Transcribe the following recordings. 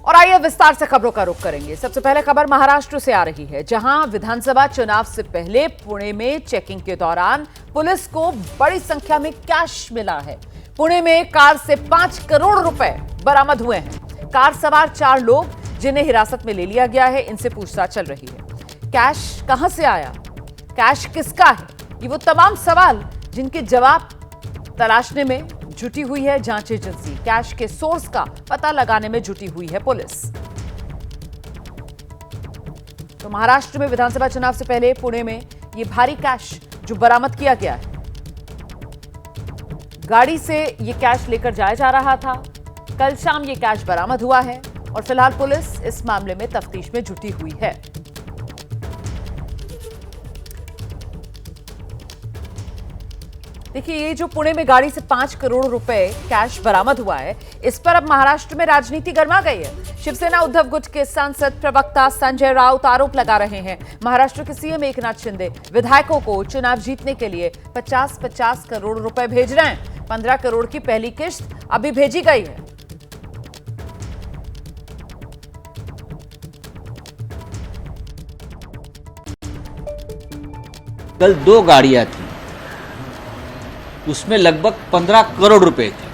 और आइए विस्तार से खबरों का रुख करेंगे। सबसे पहले खबर महाराष्ट्र से आ रही है, जहां विधानसभा चुनाव से पहले पुणे में चेकिंग के दौरान पुलिस को बड़ी संख्या में कैश मिला है। पुणे में कार से 5 करोड़ रुपए बरामद हुए हैं। कार सवार 4 लोग जिन्हें हिरासत में ले लिया गया है, इनसे पूछताछ चल रही है। कैश कहां से आया, कैश किसका है, ये वो तमाम सवाल जिनके जवाब तलाशने में जुटी हुई है जांच एजेंसी। कैश के सोर्स का पता लगाने में जुटी हुई है पुलिस। तो महाराष्ट्र में विधानसभा चुनाव से पहले पुणे में यह भारी कैश जो बरामद किया गया है, गाड़ी से यह कैश लेकर जाया जा रहा था। कल शाम यह कैश बरामद हुआ है और फिलहाल पुलिस इस मामले में तफ्तीश में जुटी हुई है। देखिए, ये जो पुणे में गाड़ी से 5 करोड़ रुपए कैश बरामद हुआ है, इस पर अब महाराष्ट्र में राजनीति गर्मा गई है। शिवसेना उद्धव गुट के सांसद प्रवक्ता संजय राउत आरोप लगा रहे हैं, महाराष्ट्र के सीएम एकनाथ शिंदे विधायकों को चुनाव जीतने के लिए 50-50 करोड़ रुपए भेज रहे हैं। 15 करोड़ की पहली किस्त अभी भेजी गई है। कल 2 गाड़ियां थी, उसमें लगभग 15 करोड़ रुपए थे।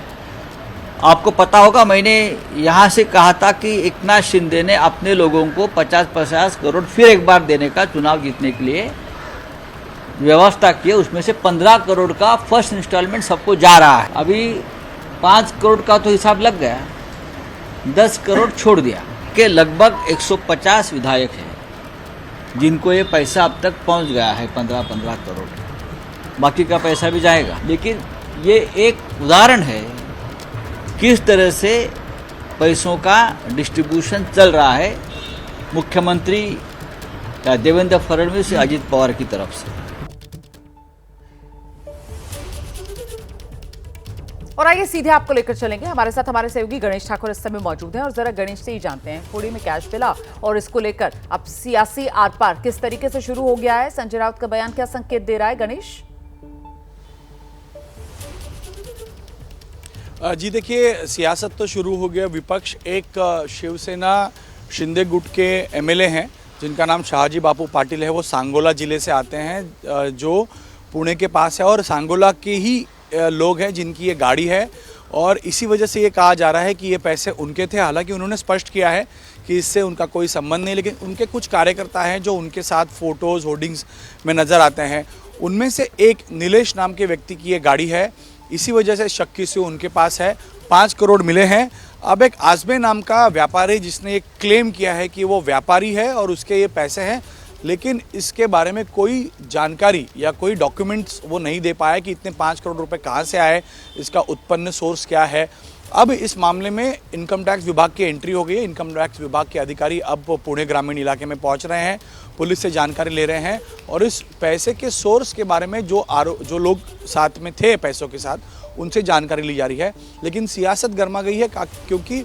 आपको पता होगा, मैंने यहाँ से कहा था कि एकनाथ शिंदे ने अपने लोगों को 50-50 करोड़ फिर एक बार देने का चुनाव जीतने के लिए व्यवस्था की है। उसमें से 15 करोड़ का फर्स्ट इंस्टॉलमेंट सबको जा रहा है। अभी 5 करोड़ का तो हिसाब लग गया, 10 करोड़ छोड़ दिया कि लगभग 150 विधायक हैं जिनको ये पैसा अब तक पहुँच गया है, 15-15 करोड़। बाकी का पैसा भी जाएगा। लेकिन ये एक उदाहरण है किस तरह से पैसों का डिस्ट्रीब्यूशन चल रहा है मुख्यमंत्री देवेंद्र फडणवीस या अजित पवार की तरफ से। और आइए सीधे आपको लेकर चलेंगे, हमारे साथ हमारे सहयोगी गणेश ठाकुर इस समय मौजूद हैं और जरा गणेश से ही जानते हैं पुणे में कैश मिला और इसको लेकर अब सियासी आर पार किस तरीके से शुरू हो गया है। संजय राउत का बयान क्या संकेत दे रहा है गणेश? जी देखिए, सियासत तो शुरू हो गया। विपक्ष एक शिवसेना शिंदे गुट के एमएलए हैं जिनका नाम शाहजी बापू पाटिल है। वो सांगोला जिले से आते हैं जो पुणे के पास है और सांगोला के ही लोग हैं जिनकी ये गाड़ी है और इसी वजह से ये कहा जा रहा है कि ये पैसे उनके थे। हालांकि उन्होंने स्पष्ट किया है कि इससे उनका कोई संबंध नहीं, लेकिन उनके कुछ कार्यकर्ता हैं जो उनके साथ फोटोज़ होर्डिंग्स में नज़र आते हैं। उनमें से एक नीलेश नाम के व्यक्ति की ये गाड़ी है, इसी वजह से शक्की से उनके पास है। 5 करोड़ मिले हैं। अब एक आजमे नाम का व्यापारी जिसने एक क्लेम किया है कि वो व्यापारी है और उसके ये पैसे हैं, लेकिन इसके बारे में कोई जानकारी या कोई डॉक्यूमेंट्स वो नहीं दे पाया कि इतने 5 करोड़ रुपए कहाँ से आए, इसका उत्पन्न सोर्स क्या है। अब इस मामले में इनकम टैक्स विभाग की एंट्री हो गई है। इनकम टैक्स विभाग के अधिकारी अब पुणे ग्रामीण इलाके में पहुंच रहे हैं, पुलिस से जानकारी ले रहे हैं और इस पैसे के सोर्स के बारे में जो लोग साथ में थे पैसों के साथ उनसे जानकारी ली जा रही है। लेकिन सियासत गर्मा गई है क्योंकि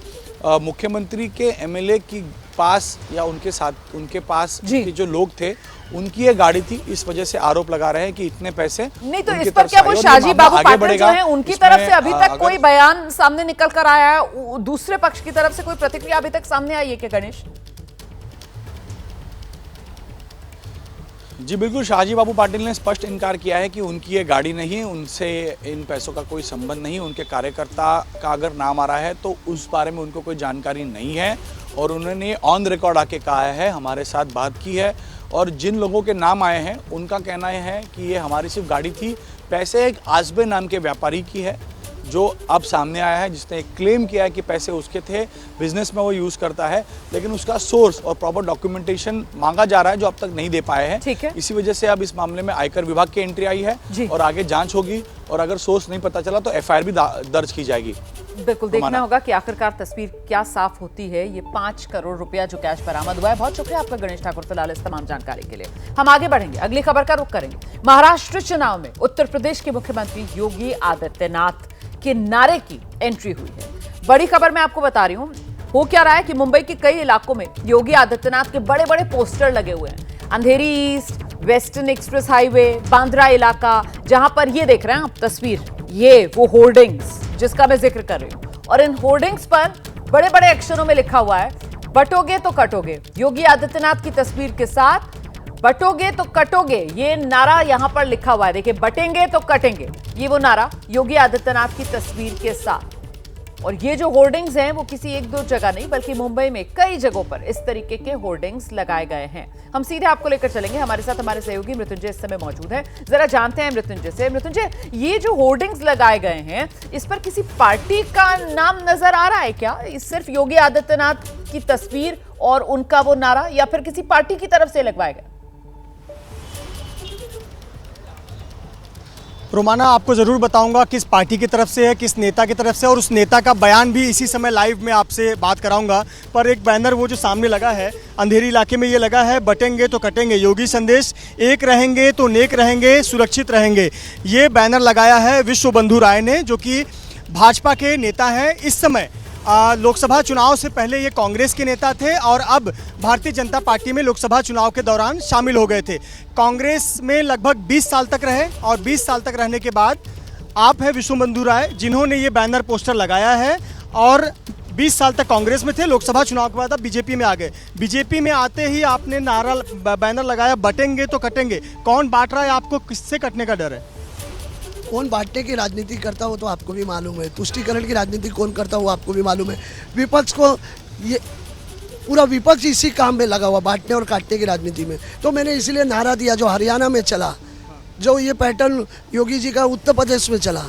मुख्यमंत्री के एमएलए की पास या उनके पास के जो लोग थे उनकी ये गाड़ी थी, इस वजह से आरोप लगा रहे हैं कि इतने पैसे नहीं। तो इस पर क्या वो शाहजी बाबू पाटिल जो है उनकी तरफ से अभी तक कोई बयान सामने निकल कर आया है? दूसरे पक्ष की तरफ से कोई प्रतिक्रिया अभी तक सामने आई है क्या गणेश? जी बिल्कुल, शाहजी बाबू पाटिल ने स्पष्ट इनकार किया है कि उनकी ये गाड़ी नहीं है, उनसे इन पैसों का कोई संबंध नहीं। उनके कार्यकर्ता का अगर नाम आ रहा है तो उस बारे में उनको कोई जानकारी नहीं है और उन्होंने ऑन रिकॉर्ड आके कहा है, हमारे साथ बात की है और जिन लोगों के नाम आए हैं उनका कहना है कि ये हमारी सिर्फ गाड़ी थी। पैसे एक आजबे नाम के व्यापारी की है जो अब सामने आया है, जिसने एक क्लेम किया है कि पैसे उसके थे, बिजनेस में वो यूज़ करता है, लेकिन उसका सोर्स और प्रॉपर डॉक्यूमेंटेशन मांगा जा रहा है जो अब तक नहीं दे पाए हैं। इसी वजह से अब इस मामले में आयकर विभाग की एंट्री आई है और आगे जांच होगी और अगर सोर्स नहीं पता चला तो एफआईआर भी दर्ज की जाएगी। बिल्कुल देखना होगा कि आखिरकार तस्वीर क्या साफ होती है। ये 5 करोड़ रुपया जो कैश बरामद हुआ है। बहुत शुक्रिया आपका गणेश ठाकुर फिलहाल इस तमाम जानकारी के लिए। हम आगे बढ़ेंगे, अगली खबर का रुख करेंगे। महाराष्ट्र चुनाव में उत्तर प्रदेश के मुख्यमंत्री योगी आदित्यनाथ के नारे की एंट्री हुई है। बड़ी खबर मैं आपको बता रही हूं। हो क्या रहा है कि मुंबई के कई इलाकों में योगी आदित्यनाथ के बड़े बड़े पोस्टर लगे हुए हैं। Andheri east, western express highway, Bandra इलाका, जहां पर ये देख रहे हैं आप तस्वीर, ये वो होर्डिंग्स जिसका मैं जिक्र कर रही हूं। और इन होर्डिंग्स पर बड़े बड़े अक्षरों में लिखा हुआ है, बटोगे तो कटोगे। योगी आदित्यनाथ की तस्वीर के साथ बटोगे तो कटोगे, ये नारा यहां पर लिखा हुआ है। देखिए, बटेंगे तो कटेंगे, ये वो नारा योगी आदित्यनाथ की तस्वीर के साथ। और ये जो होर्डिंग्स हैं वो किसी एक दो जगह नहीं बल्कि मुंबई में कई जगहों पर इस तरीके के होर्डिंग्स लगाए गए हैं। हम सीधे आपको लेकर चलेंगे, हमारे साथ हमारे सहयोगी मृत्युंजय इस समय मौजूद हैं। जरा जानते हैं मृत्युंजय से। मृत्युंजय, ये जो होर्डिंग्स लगाए गए हैं, इस पर किसी पार्टी का नाम नजर आ रहा है क्या? सिर्फ योगी आदित्यनाथ की तस्वीर और उनका वो नारा, या फिर किसी पार्टी की तरफ से लगवाए गए? रोमाना, आपको ज़रूर बताऊंगा किस पार्टी की तरफ से है, किस नेता की तरफ से, और उस नेता का बयान भी इसी समय लाइव में आपसे बात कराऊंगा। पर एक बैनर वो जो सामने लगा है, अंधेरी इलाके में ये लगा है, बटेंगे तो कटेंगे, योगी संदेश, एक रहेंगे तो नेक रहेंगे, सुरक्षित रहेंगे। ये बैनर लगाया है विश्व बंधु राय ने, जो कि भाजपा के नेता हैं। इस समय लोकसभा चुनाव से पहले ये कांग्रेस के नेता थे और अब भारतीय जनता पार्टी में लोकसभा चुनाव के दौरान शामिल हो गए थे। कांग्रेस में लगभग 20 साल तक रहे और 20 साल तक रहने के बाद आप है विश्व बंधु राय, जिन्होंने ये बैनर पोस्टर लगाया है। और 20 साल तक कांग्रेस में थे, लोकसभा चुनाव के बाद आप बीजेपी में आ गए। बीजेपी में आते ही आपने नारा बैनर लगाया, बटेंगे तो कटेंगे। कौन बांट रहा है आपको? किससे कटने का डर है? कौन बांटने की राजनीति करता हो तो आपको भी मालूम है, तुष्टीकरण की राजनीति कौन करता हो आपको भी मालूम है। विपक्ष को ये पूरा विपक्ष इसी काम में लगा हुआ, बांटने और काटने की राजनीति में। तो मैंने इसलिए नारा दिया जो हरियाणा में चला, जो ये पैटर्न योगी जी का उत्तर प्रदेश में चला,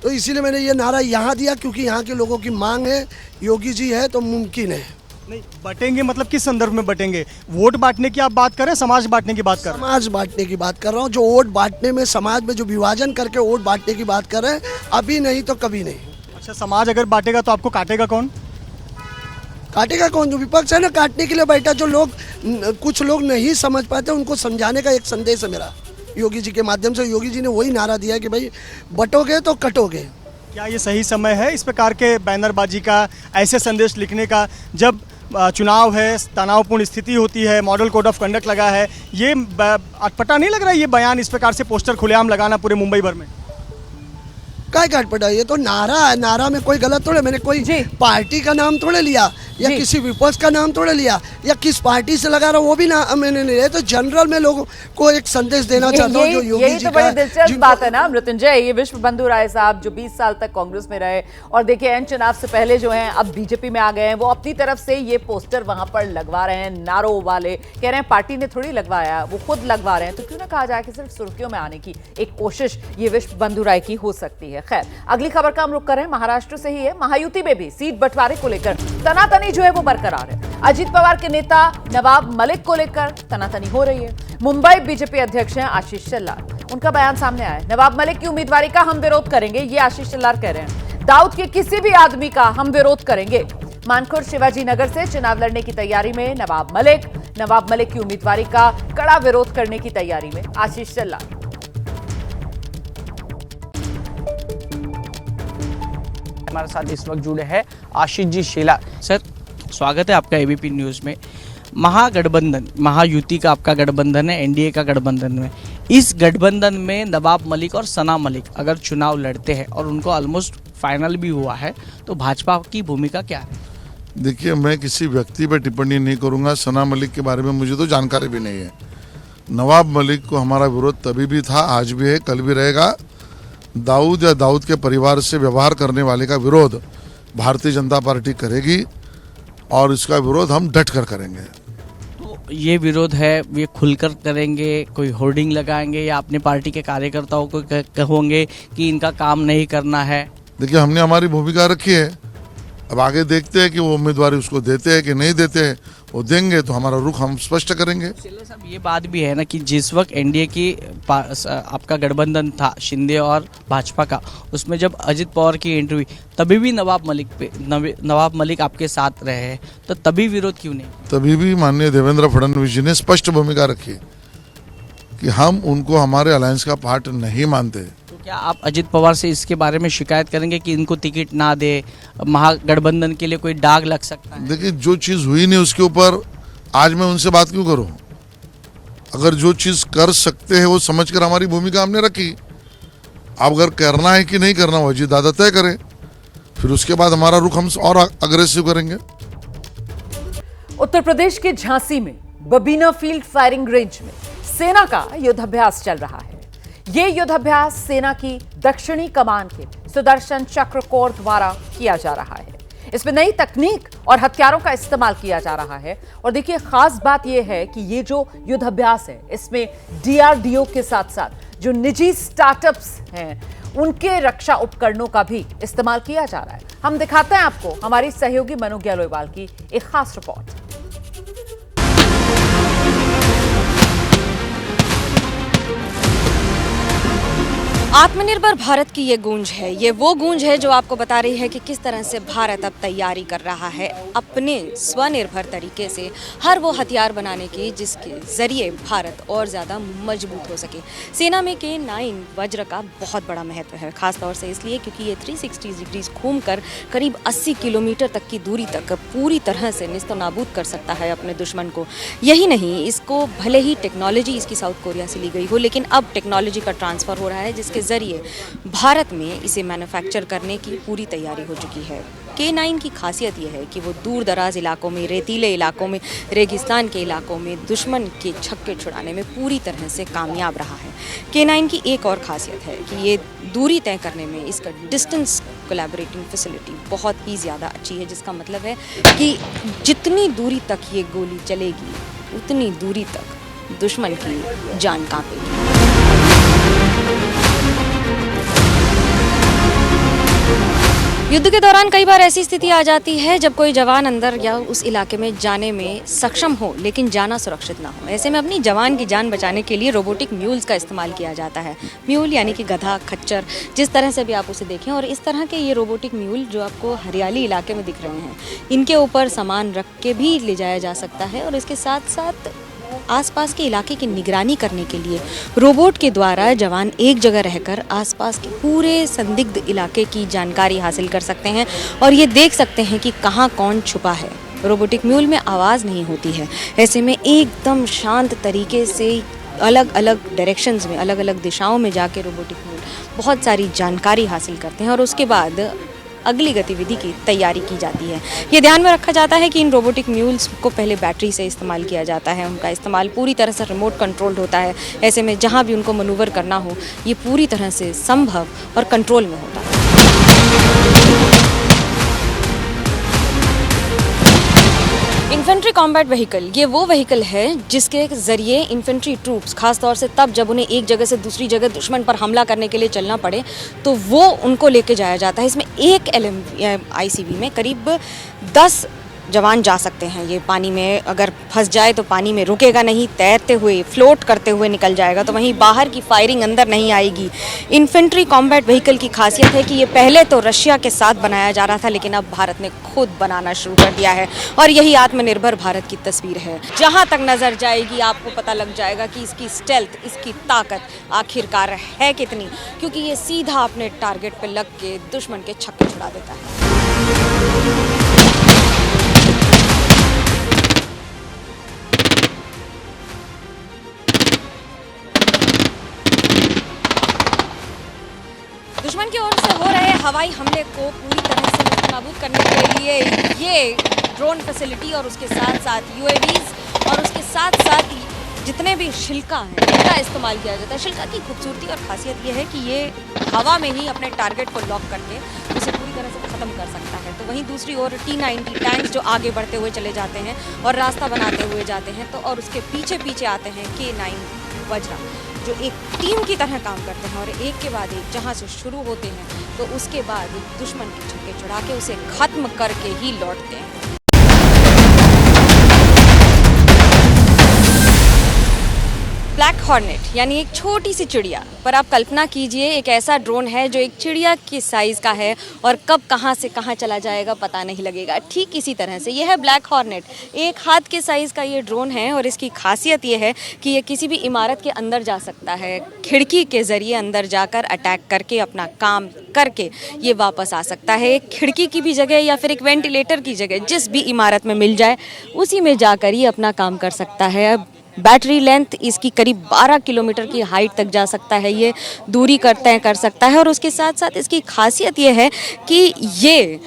तो इसीलिए मैंने ये नारा यहाँ दिया, क्योंकि यहाँ के लोगों की मांग है, योगी जी है तो मुमकिन है। नहीं, बटेंगे मतलब किस संदर्भ में बटेंगे? वोट बांटने की आप बात कर रहे हैं, समाज बांटने की बात कर रहे हैं? समाज बांटने की बात कर रहा हूँ, जो वोट बांटने में, समाज में जो विभाजन करके वोट बांटने की बात कर रहे हैं, अभी नहीं तो कभी नहीं। अच्छा, समाज अगर बांटेगा तो आपको काटेगा कौन? काटेगा कौन? जो विपक्ष है ना, काटने के लिए बैठा। जो लोग, कुछ लोग नहीं समझ पाते, उनको समझाने का एक संदेश है मेरा योगी जी के माध्यम से। योगी जी ने वही नारा दिया कि भाई बटोगे तो कटोगे। क्या ये सही समय है इस प्रकार के बैनरबाजी का, ऐसे संदेश लिखने का, जब चुनाव है, तनावपूर्ण स्थिति होती है, मॉडल कोड ऑफ कंडक्ट लगा है? ये अटपटा नहीं लग रहा है ये बयान, इस प्रकार से पोस्टर खुलेआम लगाना पूरे मुंबई भर में? काय अटपटा? ये तो नारा है, नारा में कोई गलत थोड़े। मैंने कोई पार्टी का नाम थोड़े लिया या किसी विपक्ष का नाम थोड़े लिया या किस पार्टी से लगा रहा हूँ वो भी ना मैंने नहीं लिया। तो जनरल में लोगों को एक संदेश देना चाहता हूँ जो योगी जी तो बड़ी दिलचस्प बात है ना मृत्युंजय। ये विश्व बंधु राय साहब जो 20 साल तक कांग्रेस में रहे और देखिए एन चुनाव से पहले जो हैं अब बीजेपी में आ गए हैं, वो अपनी तरफ से ये पोस्टर वहां पर लगवा रहे हैं, नारों वाले कह रहे हैं पार्टी ने थोड़ी लगवाया, वो खुद लगवा रहे हैं। तो क्यों ना कहा जाए कि सिर्फ सुर्खियों में आने की एक कोशिश ये विश्व बंधु राय की हो सकती है। खैर, अगली खबर का हम रुख कर रहे हैं, महाराष्ट्र से ही है। महायुति में भी सीट बंटवारे को लेकर तनातनी जो है वो बरकरार है। अजीत पवार के नेता नवाब मलिक को लेकर तनातनी हो रही है। मुंबई बीजेपी अध्यक्ष हैं आशीष शेलार, उनका बयान सामने आया है। नवाब मलिक की उम्मीदवारी का हम विरोध करेंगे, ये आशीष शेलार कह रहे हैं। दाऊद के किसी भी आदमी का हम विरोध करेंगे। मानखुर्द शिवाजी नगर से चुनाव लड़ने की तैयारी में नवाब मलिक की उम्मीदवारी का कड़ा विरोध करने की तैयारी में आशीष शेलार। हमारे साथ इस वक्त जुड़े हैं आशीष जी शेलार। सर, स्वागत है आपका एबीपी न्यूज़ में। महागठबंधन, महायुति का आपका गठबंधन है, एनडीए का गठबंधन में। इस गठबंधन में नवाब मलिक और सना मलिक अगर चुनाव लड़ते हैं और उनको ऑलमोस्ट फाइनल भी हुआ है, तो भाजपा की भूमिका क्या है? देखिए, मैं किसी व्यक्ति पर टिप्पणी नहीं करूंगा। सना मलिक के बारे में मुझे तो जानकारी भी नहीं है। नवाब मलिक को हमारा विरोध तभी भी था, आज भी है, कल भी रहेगा। दाऊद या दाऊद के परिवार से व्यवहार करने वाले का विरोध भारतीय जनता पार्टी करेगी और इसका विरोध हम डट कर करेंगे। तो ये विरोध है, ये खुलकर करेंगे, कोई होर्डिंग लगाएंगे या अपने पार्टी के कार्यकर्ताओं को कहोगे कि इनका काम नहीं करना है? देखिए, हमने हमारी भूमिका रखी है, अब आगे देखते हैं कि वो उम्मीदवारी उसको देते हैं कि नहीं देते हैं। वो देंगे तो हमारा रुख हम स्पष्ट करेंगे। साहब, ये बात भी है ना कि जिस वक्त एनडीए की आपका गठबंधन था शिंदे और भाजपा का, उसमें जब अजित पवार की एंट्री हुई तभी भी नवाब मलिक आपके साथ रहे हैं, तो तभी विरोध क्यों नहीं? तभी भी माननीय देवेंद्र फडणवीस जी ने स्पष्ट भूमिका रखी कि हम उनको हमारे अलायंस का पार्ट नहीं मानते। तो क्या आप अजित पवार से इसके बारे में शिकायत करेंगे कि इनको टिकट ना दे, महागठबंधन के लिए कोई दाग लग सकता है? देखिए, जो चीज़ हुई नहीं उसके ऊपर आज मैं उनसे बात क्यों करूं? अगर जो चीज़ कर सकते हैं वो समझकर हमारी भूमिका हमने रखी। अब अगर करना है कि नहीं करना वो अजीत दादा तय करें, फिर उसके बाद हमारा रुख हम और अग्रेसिव करेंगे। उत्तर प्रदेश के झांसी में बबीना फील्ड फायरिंग रेंज में सेना का युद्धाभ्यास चल रहा है। ये युद्धाभ्यास सेना की दक्षिणी कमान के सुदर्शन चक्र कोर द्वारा किया जा रहा है। इसमें नई तकनीक और हथियारों का इस्तेमाल किया जा रहा है। और देखिए, खास बात यह है कि ये जो युद्धाभ्यास है इसमें DRDO के साथ साथ जो निजी स्टार्टअप्स हैं उनके रक्षा उपकरणों का भी इस्तेमाल किया जा रहा है। हम दिखाते हैं आपको हमारी सहयोगी मनु गहलोईवाल की एक खास रिपोर्ट। आत्मनिर्भर भारत की ये गूंज है, ये वो गूंज है जो आपको बता रही है कि किस तरह से भारत अब तैयारी कर रहा है अपने स्वनिर्भर तरीके से हर वो हथियार बनाने की जिसके जरिए भारत और ज़्यादा मजबूत हो सके। सेना में K9 वज्र का बहुत बड़ा महत्व है, खासतौर से इसलिए क्योंकि ये 360 डिग्री घूमकर करीब 80 किलोमीटर तक की दूरी तक पूरी तरह से निस्तनाबूद कर सकता है अपने दुश्मन को। यही नहीं, इसको भले ही टेक्नोलॉजी इसकी साउथ कोरिया से ली गई हो, लेकिन अब टेक्नोलॉजी का ट्रांसफ़र हो रहा है जिसके जरिए भारत में इसे मैन्युफैक्चर करने की पूरी तैयारी हो चुकी है। K9 की खासियत यह है कि वो दूर दराज इलाकों में, रेतीले इलाकों में, रेगिस्तान के इलाकों में दुश्मन के छक्के छुड़ाने में पूरी तरह से कामयाब रहा है। K9 की एक और खासियत है कि ये दूरी तय करने में इसका डिस्टेंस कोलैबोरेटिंग फैसिलिटी बहुत ही ज़्यादा अच्छी है, जिसका मतलब है कि जितनी दूरी तक ये गोली चलेगी उतनी दूरी तक दुश्मन की जान कांपेगी। युद्ध के दौरान कई बार ऐसी स्थिति आ जाती है जब कोई जवान अंदर या उस इलाके में जाने में सक्षम हो लेकिन जाना सुरक्षित ना हो। ऐसे में अपनी जवान की जान बचाने के लिए रोबोटिक म्यूल्स का इस्तेमाल किया जाता है। म्यूल यानी कि गधा, खच्चर, जिस तरह से भी आप उसे देखें। और इस तरह के ये रोबोटिक म्यूल जो आपको हरियाली इलाके में दिख रहे हैं, इनके ऊपर सामान रख के भी ले जाया जा सकता है। और इसके साथ साथ आसपास के इलाके की निगरानी करने के लिए रोबोट के द्वारा जवान एक जगह रहकर आसपास के पूरे संदिग्ध इलाके की जानकारी हासिल कर सकते हैं और ये देख सकते हैं कि कहाँ कौन छुपा है। रोबोटिक म्यूल में आवाज़ नहीं होती है, ऐसे में एकदम शांत तरीके से अलग अलग डायरेक्शंस में, अलग अलग दिशाओं में जाके रोबोटिक म्यूल बहुत सारी जानकारी हासिल करते हैं और उसके बाद अगली गतिविधि की तैयारी की जाती है। ये ध्यान में रखा जाता है कि इन रोबोटिक म्यूल्स को पहले बैटरी से इस्तेमाल किया जाता है। उनका इस्तेमाल पूरी तरह से रिमोट कंट्रोल्ड होता है। ऐसे में जहाँ भी उनको मनूवर करना हो ये पूरी तरह से संभव और कंट्रोल में होता है। इन्फेंट्री कॉम्बैट व्हीकल, ये वो व्हीकल है जिसके जरिए इन्फेंट्री ट्रूप्स, खासतौर से तब जब उन्हें एक जगह से दूसरी जगह दुश्मन पर हमला करने के लिए चलना पड़े तो वो उनको लेके जाया जाता है। इसमें एक ICV में करीब 10 जवान जा सकते हैं। ये पानी में अगर फंस जाए तो पानी में रुकेगा नहीं, तैरते हुए, फ्लोट करते हुए निकल जाएगा। तो वहीं बाहर की फायरिंग अंदर नहीं आएगी। इन्फेंट्री कॉम्बैट व्हीकल की खासियत है कि ये पहले तो रशिया के साथ बनाया जा रहा था, लेकिन अब भारत ने खुद बनाना शुरू कर दिया है और यही आत्मनिर्भर भारत की तस्वीर है। जहाँ तक नज़र जाएगी आपको पता लग जाएगा कि इसकी स्टेल्थ, इसकी ताकत आखिरकार है कितनी, क्योंकि ये सीधा अपने टारगेट पर लग के दुश्मन के छक्के छुड़ा देता है। दुश्मन की ओर से हो रहे हवाई हमले को पूरी तरह से नाबूद करने के लिए ये ड्रोन फैसिलिटी और उसके साथ साथ UAVs और उसके साथ साथ जितने भी शिल्का हैं इनका इस्तेमाल किया जाता है। शिल्का की खूबसूरती और खासियत ये है कि ये हवा में ही अपने टारगेट को लॉक करके उसे पूरी तरह से ख़त्म कर सकता है। तो वहीं दूसरी ओर T-90 टैंक्स जो आगे बढ़ते हुए चले जाते हैं और रास्ता बनाते हुए जाते हैं, तो और उसके पीछे पीछे आते हैं K9 वज्रा, जो एक टीम की तरह काम करते हैं और एक के बाद एक जहां से शुरू होते हैं तो उसके बाद दुश्मन के छक्के छुड़ा के उसे खत्म करके ही लौटते हैं। ब्लैक हॉर्नेट यानी एक छोटी सी चिड़िया, पर आप कल्पना कीजिए एक ऐसा ड्रोन है जो एक चिड़िया की साइज़ का है और कब कहाँ से कहाँ चला जाएगा पता नहीं लगेगा। ठीक इसी तरह से यह है ब्लैक हॉर्नेट, एक हाथ के साइज़ का ये ड्रोन है और इसकी खासियत ये है कि ये किसी भी इमारत के अंदर जा सकता है, खिड़की के ज़रिए अंदर जाकर अटैक करके अपना काम करके ये वापस आ सकता है। एक खिड़की की भी जगह या फिर एक वेंटिलेटर की जगह जिस भी इमारत में मिल जाए उसी में जाकर ये अपना काम कर सकता है। अब बैटरी लेंथ इसकी करीब 12 किलोमीटर की हाइट तक जा सकता है, ये दूरी तय कर सकता है। और उसके साथ साथ इसकी खासियत ये है कि ये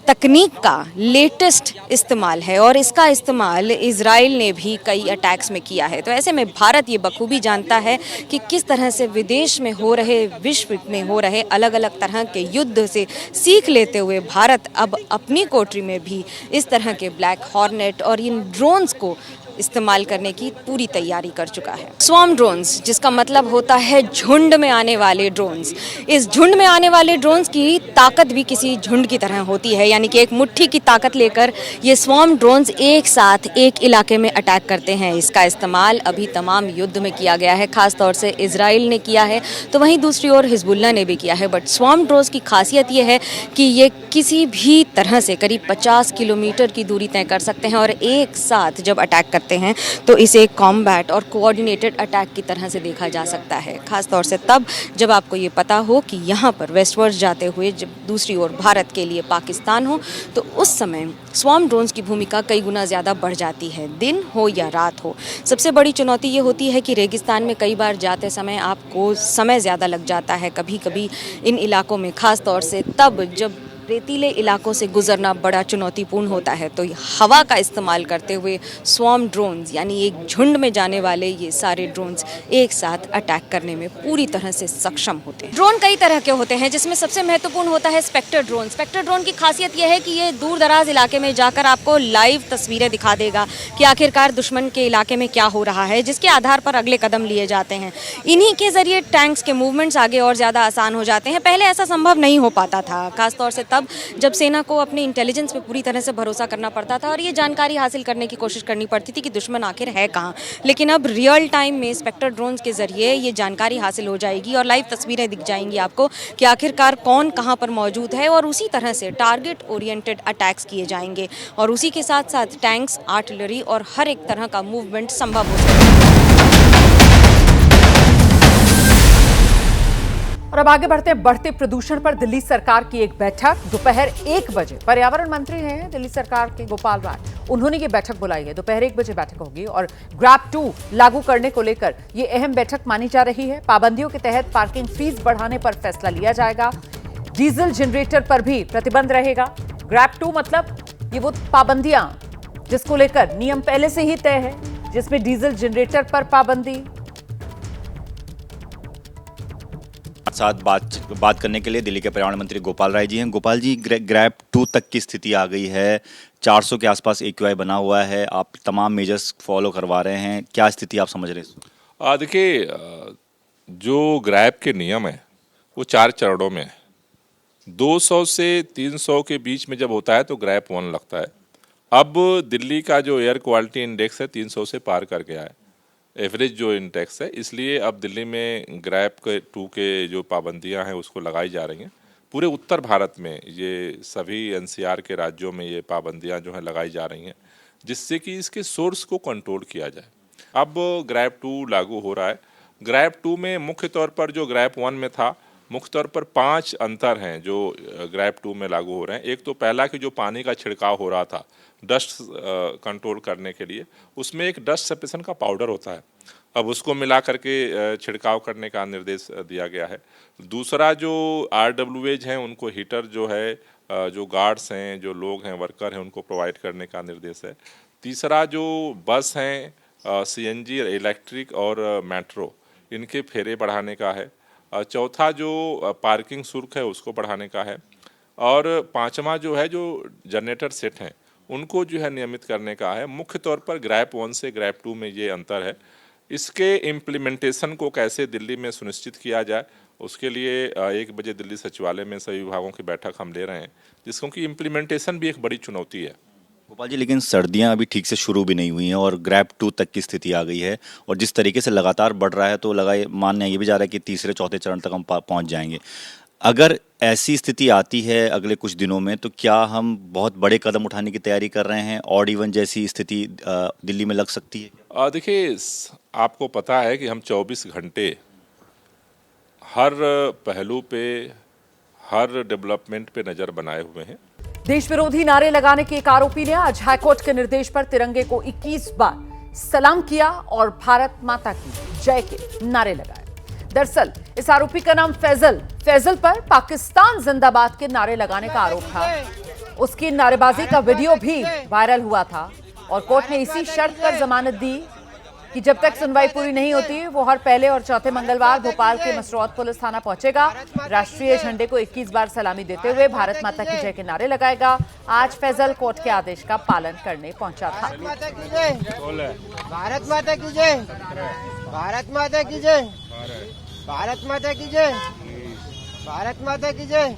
तकनीक का लेटेस्ट इस्तेमाल है और इसका इस्तेमाल इजराइल ने भी कई अटैक्स में किया है। तो ऐसे में भारत ये बखूबी जानता है कि किस तरह से विदेश में हो रहे, विश्व में हो रहे अलग अलग तरह के युद्ध से सीख लेते हुए भारत अब अपनी कोठरी में भी इस तरह के ब्लैक हॉर्नेट और इन ड्रोन्स को इस्तेमाल करने की पूरी तैयारी कर चुका है। स्वॉर्म ड्रोन्स, जिसका मतलब होता है झुंड में आने वाले ड्रोन्स। इस झुंड में आने वाले ड्रोन्स की ताकत भी किसी झुंड की तरह होती है, यानी कि एक मुट्ठी की ताकत लेकर ये स्वॉर्म ड्रोन्स एक साथ एक इलाके में अटैक करते हैं। इसका इस्तेमाल अभी तमाम युद्ध में किया गया है, खास तौर से इजराइल ने किया है, तो वहीं दूसरी ओर हिजबुल्लाह ने भी किया है। बट स्वॉर्म ड्रोन्स की खासियत ये है कि ये किसी भी तरह से करीब 50 किलोमीटर की दूरी तय कर सकते हैं और एक साथ जब अटैक करते हैं तो इसे कॉम्बैट और कोऑर्डिनेटेड अटैक की तरह से देखा जा सकता है। खास तौर से तब जब आपको ये पता हो कि यहाँ पर वेस्टवर्ड जाते हुए जब दूसरी ओर भारत के लिए पाकिस्तान हो, तो उस समय स्वॉर्म ड्रोन्स की भूमिका कई गुना ज़्यादा बढ़ जाती है, दिन हो या रात हो। सबसे बड़ी चुनौती ये होती है कि रेगिस्तान में कई बार जाते समय आपको समय ज़्यादा लग जाता है, कभी कभी इन इलाकों में, खास तौर से तब जब रेतीले इलाकों से गुजरना बड़ा चुनौतीपूर्ण होता है। तो हवा का इस्तेमाल करते हुए स्वॉर्म ड्रोन्स, यानी एक झुंड में जाने वाले ये सारे ड्रोन्स एक साथ अटैक करने में पूरी तरह से सक्षम होते हैं। ड्रोन कई तरह के होते हैं, जिसमें सबसे महत्वपूर्ण होता है स्पेक्टर ड्रोन। स्पेक्टर ड्रोन की खासियत यह है कि ये दूर दराज इलाके में जाकर आपको लाइव तस्वीरें दिखा देगा कि आखिरकार दुश्मन के इलाके में क्या हो रहा है, जिसके आधार पर अगले कदम लिए जाते हैं। इन्हीं के जरिए टैंक्स के मूवमेंट्स आगे और ज़्यादा आसान हो जाते हैं। पहले ऐसा संभव नहीं हो पाता था, खासतौर से तब जब सेना को अपने इंटेलिजेंस पे पूरी तरह से भरोसा करना पड़ता था और ये जानकारी हासिल करने की कोशिश करनी पड़ती थी कि दुश्मन आखिर है कहाँ। लेकिन अब रियल टाइम में स्पेक्टर ड्रोन्स के जरिए ये जानकारी हासिल हो जाएगी और लाइव तस्वीरें दिख जाएंगी आपको कि आखिरकार कौन कहाँ पर मौजूद है, और उसी तरह से टारगेट ओरिएंटेड अटैक्स किए जाएंगे और उसी के साथ साथ टैंक्स, आर्टिलरी और हर एक तरह का मूवमेंट संभव हो सकेगा। और अब आगे बढ़ते हैं बढ़ते प्रदूषण पर दिल्ली सरकार की एक बैठक दोपहर 1 बजे। पर्यावरण मंत्री हैं दिल्ली सरकार के गोपाल राय, उन्होंने ये बैठक बुलाई है। दोपहर 1 बजे बैठक होगी और ग्रैब 2 लागू करने को लेकर ये अहम बैठक मानी जा रही है। पाबंदियों के तहत पार्किंग फीस बढ़ाने पर फैसला लिया जाएगा। डीजल जनरेटर पर भी प्रतिबंध रहेगा। ग्रैब 2 मतलब ये वो पाबंदियां जिसको लेकर नियम पहले से ही तय है, जिसमें डीजल जनरेटर पर पाबंदी। साथ बात करने के लिए दिल्ली के पर्यावरण मंत्री गोपाल राय जी हैं। गोपाल जी, ग्रैब 2 तक की स्थिति आ गई है, 400 के आसपास AQI बना हुआ है, आप तमाम मेजर्स फॉलो करवा रहे हैं, क्या स्थिति आप समझ रहे हैं? देखिए, जो ग्रैब के नियम है वो 4 चरणों में है। 200 से 300 के बीच में जब होता है तो ग्रैब 1 लगता है। अब दिल्ली का जो एयर क्वालिटी इंडेक्स है 300 से पार कर गया है, एवरेज जो इंडेक्स है, इसलिए अब दिल्ली में ग्रैब के 2 के जो पाबंदियां हैं उसको लगाई जा रही हैं। पूरे उत्तर भारत में ये सभी NCR के राज्यों में ये पाबंदियां जो हैं लगाई जा रही हैं, जिससे कि इसके सोर्स को कंट्रोल किया जाए। अब ग्रैब 2 लागू हो रहा है। ग्रैब 2 में मुख्य तौर पर जो ग्रैब 1 में था, मुख्य तौर पर 5 अंतर हैं जो ग्रैब 2 में लागू हो रहे हैं। एक तो पहला कि जो पानी का छिड़काव हो रहा था डस्ट कंट्रोल करने के लिए, उसमें एक डस्ट सप्रेशन का पाउडर होता है, अब उसको मिला करके छिड़काव करने का निर्देश दिया गया है। दूसरा जो RWAs हैं उनको हीटर जो है, जो गार्ड्स हैं, जो लोग हैं, वर्कर हैं, उनको प्रोवाइड करने का निर्देश है। तीसरा जो बस हैं, CNG, इलेक्ट्रिक और मेट्रो, इनके फेरे बढ़ाने का है। चौथा जो पार्किंग शुल्क है उसको बढ़ाने का है। और पांचवा जो है, जो जनरेटर सेट हैं उनको जो है नियमित करने का है। मुख्य तौर पर ग्रैब 1 से ग्रैब 2 में ये अंतर है। इसके इम्प्लीमेंटेशन को कैसे दिल्ली में सुनिश्चित किया जाए, उसके लिए 1 बजे दिल्ली सचिवालय में सभी विभागों की बैठक हम ले रहे हैं, जिसको कि इम्प्लीमेंटेशन भी एक बड़ी चुनौती है। गोपाल जी, लेकिन सर्दियां अभी ठीक से शुरू भी नहीं हुई हैं और ग्रैब 2 तक की स्थिति आ गई है और जिस तरीके से लगातार बढ़ रहा है तो मानना ये भी जा रहा है कि तीसरे चौथे चरण तक हम पहुंच जाएंगे। अगर ऐसी स्थिति आती है अगले कुछ दिनों में, तो क्या हम बहुत बड़े कदम उठाने की तैयारी कर रहे हैं? ऑड इवन जैसी स्थिति दिल्ली में लग सकती है? देखिए, आपको पता है कि हम 24 घंटे हर पहलू पे, हर डेवलपमेंट पे नज़र बनाए हुए हैं। देश विरोधी नारे लगाने के एक आरोपी ने आज हाईकोर्ट के निर्देश पर तिरंगे को 21 बार सलाम किया और भारत माता की जय के नारे लगाए। दरअसल इस आरोपी का नाम फैजल पर पाकिस्तान जिंदाबाद के नारे लगाने का आरोप था। उसकी नारेबाजी का वीडियो भी वायरल हुआ था और कोर्ट ने इसी शर्त पर जमानत दी कि जब तक सुनवाई पूरी नहीं होती वो हर पहले और चौथे मंगलवार भोपाल के मसरौद पुलिस थाना पहुंचेगा। राष्ट्रीय झंडे को 21 बार सलामी देते हुए भारत माता की जय के नारे लगाएगा। आज फैजल कोर्ट के आदेश का पालन करने पहुंचा था। भारत माता की जय, भारत माता की जय, भारत माता की जय, भारत माता की जय, भारत माता की जय,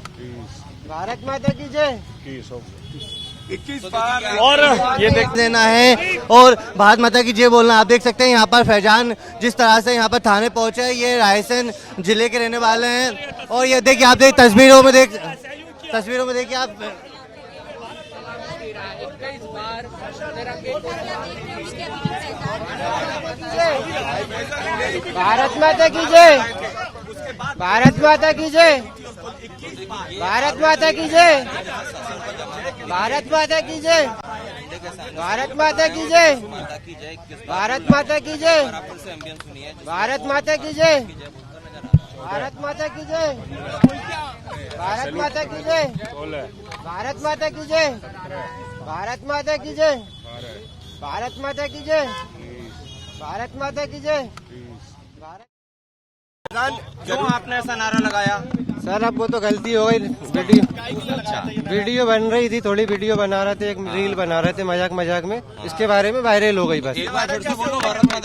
भारत माता की जय। 21 बार और ये देख देना है और भारत माता की जय बोलना। आप देख सकते हैं यहाँ पर फैजान जिस तरह से यहाँ पर थाने पहुंचे हैं, ये रायसेन जिले के रहने वाले हैं। और ये देखिए, आप देख तस्वीरों में देखिए आप भारत माता की जय, भारत माता की जय, भारत माता की जय, भारत माता की जय, भारत माता की जय, भारत माता की जय, भारत माता की जय, भारत माता की जय, भारत माता की जय, भारत माता की जय, भारत माता की जय, भारत माता की जय, भारत माता की जय। क्यों आपने ऐसा नारा लगाया? सर अब वो तो गलती हो गई। वीडियो बन रही थी, थोड़ी वीडियो बना रहे थे, एक रील बना रहे थे मजाक में, इसके बारे में वायरल हो गई बस।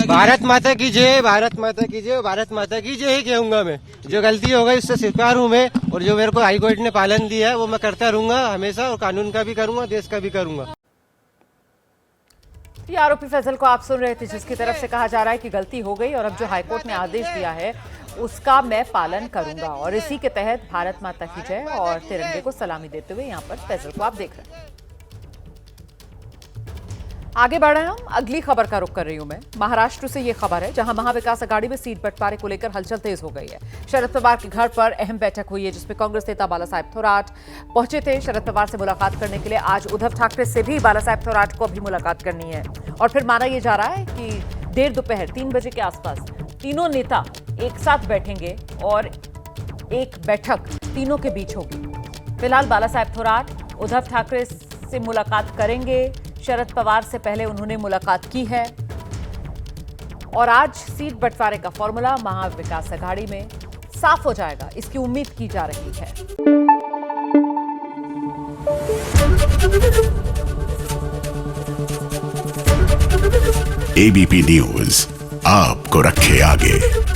भारत माता की जय, भारत माता की जय, भारत माता की जय ही कहूंगा मैं। जो गलती हो गई उससे स्वीकार हूँ मैं, और जो मेरे को हाई कोर्ट ने पालन दिया है वो मैं करता रहूंगा हमेशा, और कानून का भी करूंगा, देश का भी करूंगा। ये आरोपी फैजल को आप सुन रहे थे, जिसकी तरफ से कहा जा रहा है कि गलती हो गई और अब जो हाईकोर्ट ने आदेश दिया है उसका मैं पालन करूंगा। और इसी के तहत भारत माता की जय और तिरंगे को सलामी देते हुए यहां पर फैजल को आप देख रहे हैं। आगे बढ़ रहे हैं हम, अगली खबर का रुख कर रही हूं मैं। महाराष्ट्र से ये खबर है, जहां महाविकास अघाड़ी में सीट बंटवारे को लेकर हलचल तेज हो गई है। शरद पवार के घर पर अहम बैठक हुई है, जिसमें कांग्रेस नेता बाला साहेब थोराट पहुंचे थे शरद पवार से मुलाकात करने के लिए। आज उद्धव ठाकरे से भी बाला साहेब थोराट को अभी मुलाकात करनी है। और फिर माना यह जा रहा है कि देर दोपहर 3 बजे के आसपास तीनों नेता एक साथ बैठेंगे और एक बैठक तीनों के बीच होगी। फिलहाल बाला साहेब थोराट उद्धव ठाकरे से मुलाकात करेंगे। शरद पवार से पहले उन्होंने मुलाकात की है और आज सीट बंटवारे का फॉर्मूला महाविकास अघाड़ी में साफ हो जाएगा, इसकी उम्मीद की जा रही है। एबीपी न्यूज आपको रखे आगे।